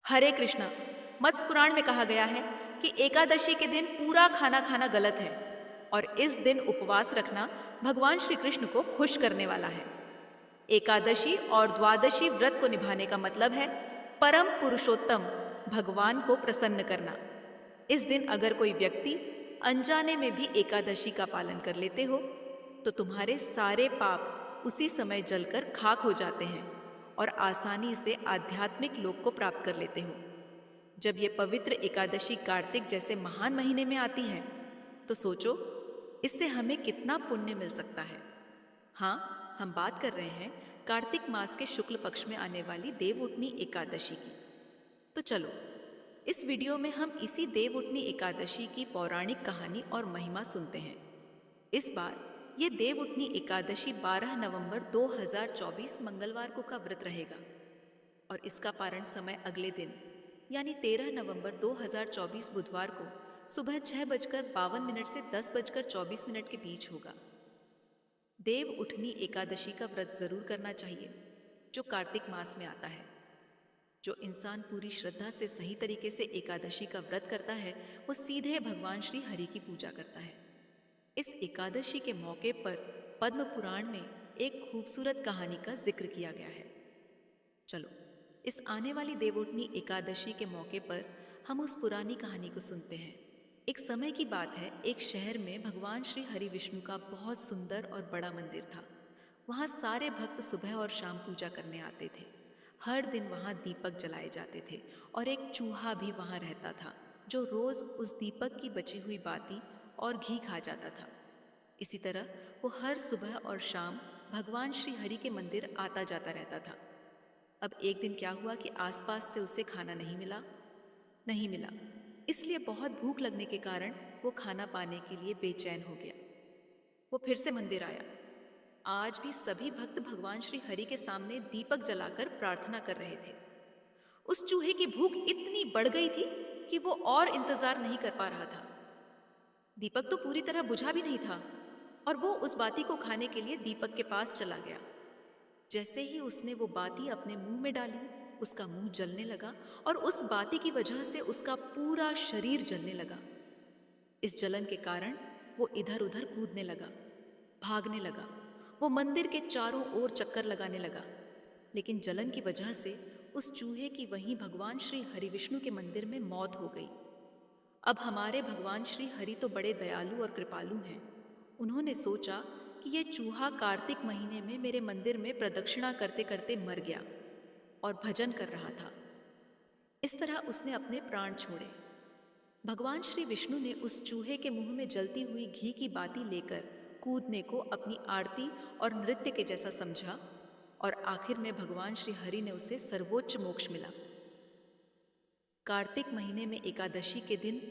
हरे कृष्णा। मत्स्य पुराण में कहा गया है कि एकादशी के दिन पूरा खाना खाना गलत है और इस दिन उपवास रखना भगवान श्री कृष्ण को खुश करने वाला है। एकादशी और द्वादशी व्रत को निभाने का मतलब है परम पुरुषोत्तम भगवान को प्रसन्न करना। इस दिन अगर कोई व्यक्ति अनजाने में भी एकादशी का पालन कर लेते हो तो तुम्हारे सारे पाप उसी समय जलकर खाक हो जाते हैं और आसानी से आध्यात्मिक लोक को प्राप्त कर लेते हो। जब ये पवित्र एकादशी कार्तिक जैसे महान महीने में आती है तो सोचो इससे हमें कितना पुण्य मिल सकता है। हाँ, हम बात कर रहे हैं कार्तिक मास के शुक्ल पक्ष में आने वाली देवउठनी एकादशी की। तो चलो इस वीडियो में हम इसी देवउठनी एकादशी की पौराणिक कहानी और महिमा सुनते हैं। इस बार ये देवउठनी एकादशी 12 नवंबर 2024 मंगलवार को का व्रत रहेगा और इसका पारण समय अगले दिन यानी 13 नवंबर 2024 बुधवार को सुबह 6:52 से 10:24 के बीच होगा। देव उठनी एकादशी का व्रत जरूर करना चाहिए जो कार्तिक मास में आता है। जो इंसान पूरी श्रद्धा से सही तरीके से एकादशी का व्रत करता है वो सीधे भगवान श्री हरि की पूजा करता है। इस एकादशी के मौके पर पद्म पुराण में एक खूबसूरत कहानी का जिक्र किया गया है। चलो इस आने वाली देवउठनी एकादशी के मौके पर हम उस पुरानी कहानी को सुनते हैं। एक समय की बात है, एक शहर में भगवान श्री हरि विष्णु का बहुत सुंदर और बड़ा मंदिर था। वहाँ सारे भक्त सुबह और शाम पूजा करने आते थे। हर दिन वहाँ दीपक जलाए जाते थे और एक चूहा भी वहाँ रहता था जो रोज उस दीपक की बची हुई बाती और घी खा जाता था। इसी तरह वो हर सुबह और शाम भगवान श्री हरि के मंदिर आता जाता रहता था। अब एक दिन क्या हुआ कि आसपास से उसे खाना नहीं मिला। इसलिए बहुत भूख लगने के कारण वो खाना पाने के लिए बेचैन हो गया। वो फिर से मंदिर आया। आज भी सभी भक्त भगवान श्री हरि के सामने दीपक जलाकर प्रार्थना कर रहे थे। उस चूहे की भूख इतनी बढ़ गई थी कि वो और इंतजार नहीं कर पा रहा था। दीपक तो पूरी तरह बुझा भी नहीं था और वो उस बाती को खाने के लिए दीपक के पास चला गया। जैसे ही उसने वो बाती अपने मुंह में डाली उसका मुंह जलने लगा और उस बाती की वजह से उसका पूरा शरीर जलने लगा। इस जलन के कारण वो इधर उधर कूदने लगा, भागने लगा। वो मंदिर के चारों ओर चक्कर लगाने लगा, लेकिन जलन की वजह से उस चूहे की वहीं भगवान श्री हरि विष्णु के मंदिर में मौत हो गई। अब हमारे भगवान श्री हरि तो बड़े दयालु और कृपालु हैं। उन्होंने सोचा कि ये चूहा कार्तिक महीने में मेरे मंदिर में प्रदक्षिणा करते करते मर गया और भजन कर रहा था। इस तरह उसने अपने प्राण छोड़े। भगवान श्री विष्णु ने उस चूहे के मुंह में जलती हुई घी की बाती लेकर कूदने को अपनी आरती और नृत्य के जैसा समझा और आखिर में भगवान श्री हरि ने उसे सर्वोच्च मोक्ष मिला। कार्तिक महीने में एकादशी के दिन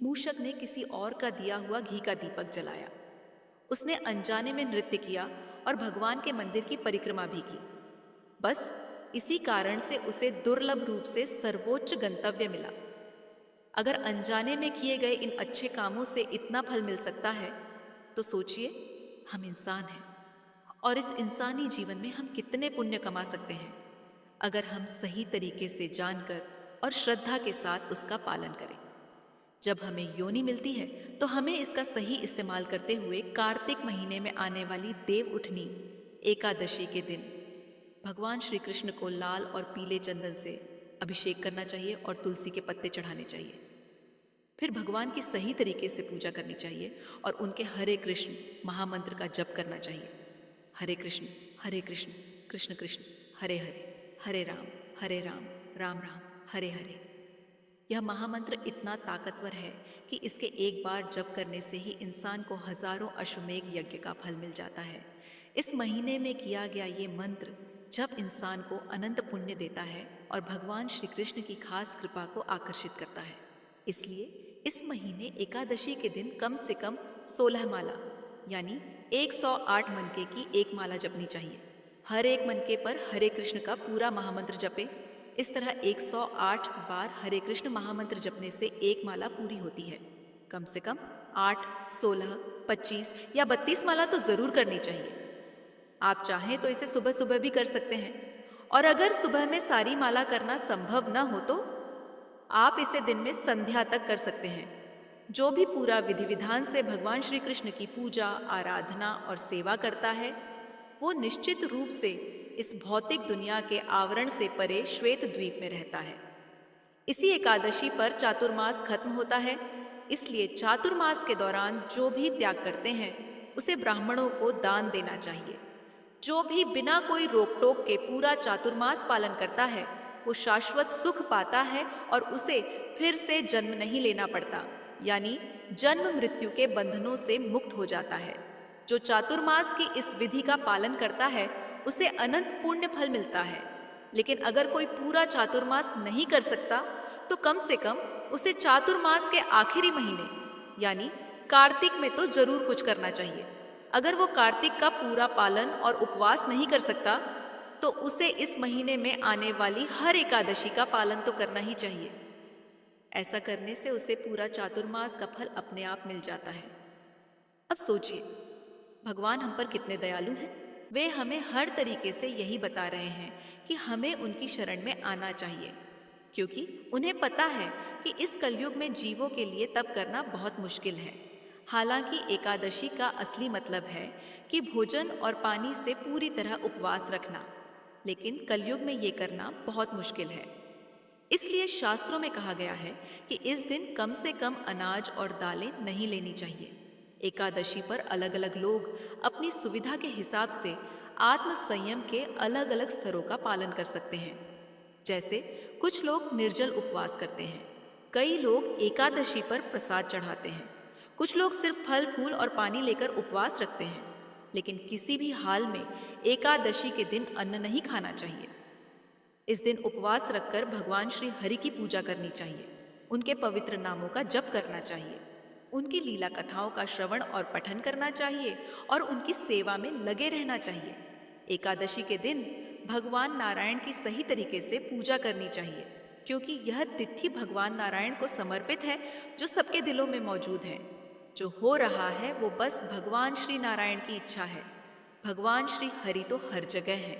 मूषक ने किसी और का दिया हुआ घी का दीपक जलाया। उसने अनजाने में नृत्य किया और भगवान के मंदिर की परिक्रमा भी की। बस इसी कारण से उसे दुर्लभ रूप से सर्वोच्च गंतव्य मिला। अगर अनजाने में किए गए इन अच्छे कामों से इतना फल मिल सकता है तो सोचिए, हम इंसान हैं और इस इंसानी जीवन में हम कितने पुण्य कमा सकते हैं अगर हम सही तरीके से जानकर और श्रद्धा के साथ उसका पालन करें। जब हमें योनि मिलती है तो हमें इसका सही इस्तेमाल करते हुए कार्तिक महीने में आने वाली देव उठनी एकादशी के दिन भगवान श्री कृष्ण को लाल और पीले चंदन से अभिषेक करना चाहिए और तुलसी के पत्ते चढ़ाने चाहिए। फिर भगवान की सही तरीके से पूजा करनी चाहिए और उनके हरे कृष्ण महामंत्र का जप करना चाहिए। हरे कृष्ण कृष्ण कृष्ण हरे हरे, हरे राम राम राम हरे हरे। यह महामंत्र इतना ताकतवर है कि इसके एक बार जप करने से ही इंसान को हजारों अश्वमेघ यज्ञ का फल मिल जाता है। इस महीने में किया गया ये मंत्र जब इंसान को अनंत पुण्य देता है और भगवान श्री कृष्ण की खास कृपा को आकर्षित करता है। इसलिए इस महीने एकादशी के दिन कम से कम 16 माला यानी 108 मनके की एक माला जपनी चाहिए। हर एक मनके पर हरे कृष्ण का पूरा महामंत्र जपे। इस तरह 108 बार हरे कृष्ण महामंत्र जपने से एक माला पूरी होती है। कम से कम 8, 16, 25 या 32 माला तो जरूर करनी चाहिए। आप चाहें तो इसे सुबह सुबह भी कर सकते हैं और अगर सुबह में सारी माला करना संभव न हो तो आप इसे दिन में संध्या तक कर सकते हैं। जो भी पूरा विधि विधान से भगवान श्री कृष्ण की पूजा, आराधना और सेवा करता है, वो निश्चित रूप से इस भौतिक दुनिया के आवरण से परे श्वेत द्वीप में रहता है। इसी एकादशी पर चातुर्मास खत्म होता है, इसलिए चातुर्मास के दौरान जो भी त्याग करते हैं उसे ब्राह्मणों को दान देना चाहिए। जो भी बिना कोई रोक टोक के पूरा चातुर्मास पालन करता है वो शाश्वत सुख पाता है और उसे फिर से जन्म नहीं लेना पड़ता, यानी जन्म मृत्यु के बंधनों से मुक्त हो जाता है। जो चातुर्मास की इस विधि का पालन करता है उसे अनंत पुण्य फल मिलता है। लेकिन अगर कोई पूरा चातुर्मास नहीं कर सकता तो कम से कम उसे चातुर्मास के आखिरी महीने यानी कार्तिक में तो जरूर कुछ करना चाहिए। अगर वो कार्तिक का पूरा पालन और उपवास नहीं कर सकता तो उसे इस महीने में आने वाली हर एकादशी का पालन तो करना ही चाहिए। ऐसा करने से उसे पूरा चातुर्मास का फल अपने आप मिल जाता है। अब सोचिए, भगवान हम पर कितने दयालु हैं। वे हमें हर तरीके से यही बता रहे हैं कि हमें उनकी शरण में आना चाहिए, क्योंकि उन्हें पता है कि इस कलयुग में जीवों के लिए तप करना बहुत मुश्किल है। हालांकि एकादशी का असली मतलब है कि भोजन और पानी से पूरी तरह उपवास रखना, लेकिन कलयुग में ये करना बहुत मुश्किल है। इसलिए शास्त्रों में कहा गया है कि इस दिन कम से कम अनाज और दालें नहीं लेनी चाहिए। एकादशी पर अलग अलग लोग अपनी सुविधा के हिसाब से आत्म संयम के अलग अलग स्तरों का पालन कर सकते हैं। जैसे कुछ लोग निर्जल उपवास करते हैं, कई लोग एकादशी पर प्रसाद चढ़ाते हैं, कुछ लोग सिर्फ फल फूल और पानी लेकर उपवास रखते हैं। लेकिन किसी भी हाल में एकादशी के दिन अन्न नहीं खाना चाहिए। इस दिन उपवास रखकर भगवान श्री हरि की पूजा करनी चाहिए, उनके पवित्र नामों का जप करना चाहिए, उनकी लीला कथाओं का श्रवण और पठन करना चाहिए और उनकी सेवा में लगे रहना चाहिए। एकादशी के दिन भगवान नारायण की सही तरीके से पूजा करनी चाहिए, क्योंकि यह तिथि भगवान नारायण को समर्पित है, जो सबके दिलों में मौजूद है। जो हो रहा है वो बस भगवान श्री नारायण की इच्छा है। भगवान श्री हरि तो हर जगह है।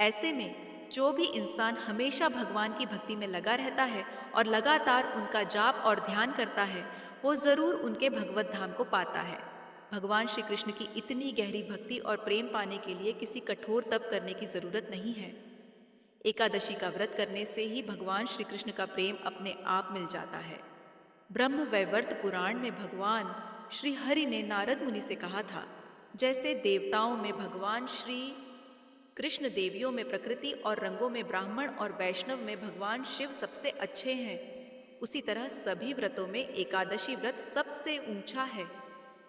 ऐसे में जो भी इंसान हमेशा भगवान की भक्ति में लगा रहता है और लगातार उनका जाप और ध्यान करता है, वो जरूर उनके भगवत धाम को पाता है। भगवान श्री कृष्ण की इतनी गहरी भक्ति और प्रेम पाने के लिए किसी कठोर तप करने की जरूरत नहीं है। एकादशी का व्रत करने से ही भगवान श्री कृष्ण का प्रेम अपने आप मिल जाता है। ब्रह्म वैवर्त पुराण में भगवान श्री हरि ने नारद मुनि से कहा था, जैसे देवताओं में भगवान श्री कृष्ण, देवियों में प्रकृति और रंगों में ब्राह्मण और वैष्णव में भगवान शिव सबसे अच्छे हैं, उसी तरह सभी व्रतों में एकादशी व्रत सबसे ऊंचा है।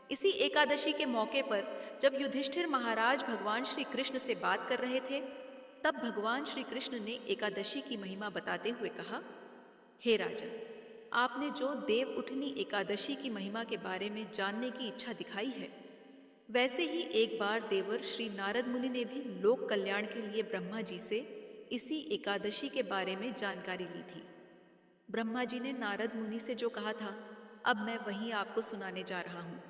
इसी एकादशी के मौके पर जब युधिष्ठिर महाराज भगवान श्री कृष्ण से बात कर रहे थे, तब भगवान श्री कृष्ण ने एकादशी की महिमा बताते हुए कहा, हे राजन, आपने जो देव उठनी एकादशी की महिमा के बारे में जानने की इच्छा दिखाई है, वैसे ही एक बार देवर श्री नारद मुनि ने भी लोक कल्याण के लिए ब्रह्मा जी से इसी एकादशी के बारे में जानकारी ली थी। ब्रह्मा जी ने नारद मुनि से जो कहा था, अब मैं वही आपको सुनाने जा रहा हूँ।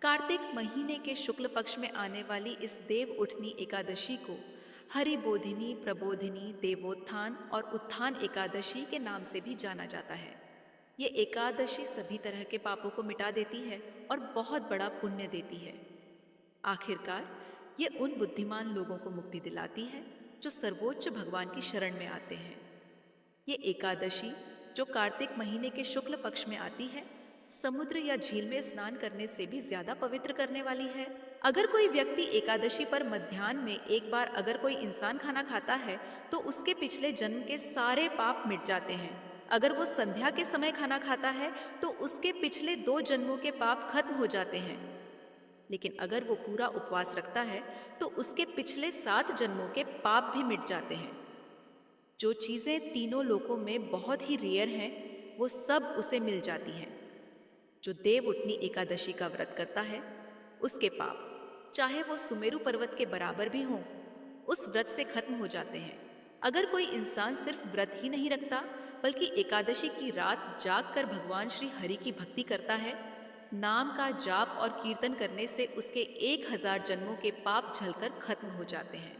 कार्तिक महीने के शुक्ल पक्ष में आने वाली इस देव उठनी एकादशी को हरिबोधिनी, प्रबोधिनी, देवोत्थान और उत्थान एकादशी के नाम से भी जाना जाता है। ये एकादशी सभी तरह के पापों को मिटा देती है और बहुत बड़ा पुण्य देती है। आखिरकार ये उन बुद्धिमान लोगों को मुक्ति दिलाती है जो सर्वोच्च भगवान की शरण में आते हैं। ये एकादशी जो कार्तिक महीने के शुक्ल पक्ष में आती है, समुद्र या झील में स्नान करने से भी ज्यादा पवित्र करने वाली है। अगर कोई व्यक्ति एकादशी पर मध्याह्न में एक बार अगर कोई इंसान खाना खाता है तो उसके पिछले जन्म के सारे पाप मिट जाते हैं। अगर वो संध्या के समय खाना खाता है तो उसके पिछले 2 जन्मों के पाप खत्म हो जाते हैं। लेकिन अगर वो पूरा उपवास रखता है तो उसके पिछले 7 जन्मों के पाप भी मिट जाते हैं। जो चीज़ें तीनों लोकों में बहुत ही रेयर हैं, वो सब उसे मिल जाती हैं। जो देव उठनी एकादशी का व्रत करता है, उसके पाप चाहे वो सुमेरु पर्वत के बराबर भी हों, उस व्रत से खत्म हो जाते हैं। अगर कोई इंसान सिर्फ व्रत ही नहीं रखता बल्कि एकादशी की रात जाग कर भगवान श्री हरि की भक्ति करता है, नाम का जाप और कीर्तन करने से उसके 1000 जन्मों के पाप झलकर खत्म हो जाते हैं।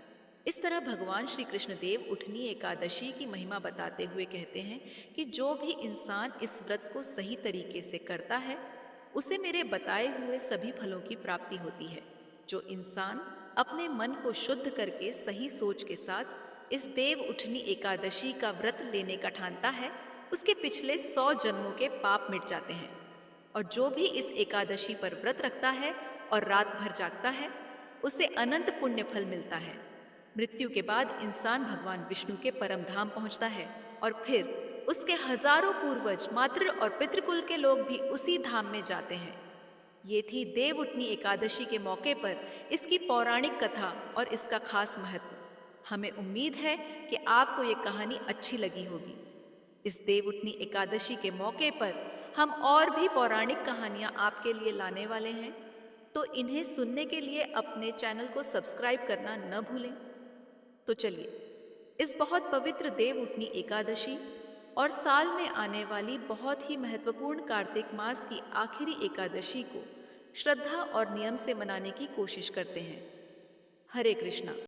इस तरह भगवान श्री कृष्ण देव उठनी एकादशी की महिमा बताते हुए कहते हैं कि जो भी इंसान इस व्रत को सही तरीके से करता है उसे मेरे बताए हुए सभी फलों की प्राप्ति होती है। जो इंसान अपने मन को शुद्ध करके सही सोच के साथ इस देव उठनी एकादशी का व्रत लेने का ठानता है उसके पिछले 100 जन्मों के पाप मिट जाते हैं। और जो भी इस एकादशी पर व्रत रखता है और रात भर जागता है उसे अनंत पुण्य फल मिलता है। मृत्यु के बाद इंसान भगवान विष्णु के परम धाम पहुंचता है और फिर उसके हजारों पूर्वज मातृ और पितृकुल के लोग भी उसी धाम में जाते हैं। ये थी देव उठनी एकादशी के मौके पर इसकी पौराणिक कथा और इसका खास महत्व। हमें उम्मीद है कि आपको ये कहानी अच्छी लगी होगी। इस देव उठनी एकादशी के मौके पर हम और भी पौराणिक कहानियां आपके लिए लाने वाले हैं, तो इन्हें सुनने के लिए अपने चैनल को सब्सक्राइब करना न भूलें। तो चलिए इस बहुत पवित्र देव उठनी एकादशी और साल में आने वाली बहुत ही महत्वपूर्ण कार्तिक मास की आखिरी एकादशी को श्रद्धा और नियम से मनाने की कोशिश करते हैं। हरे कृष्णा।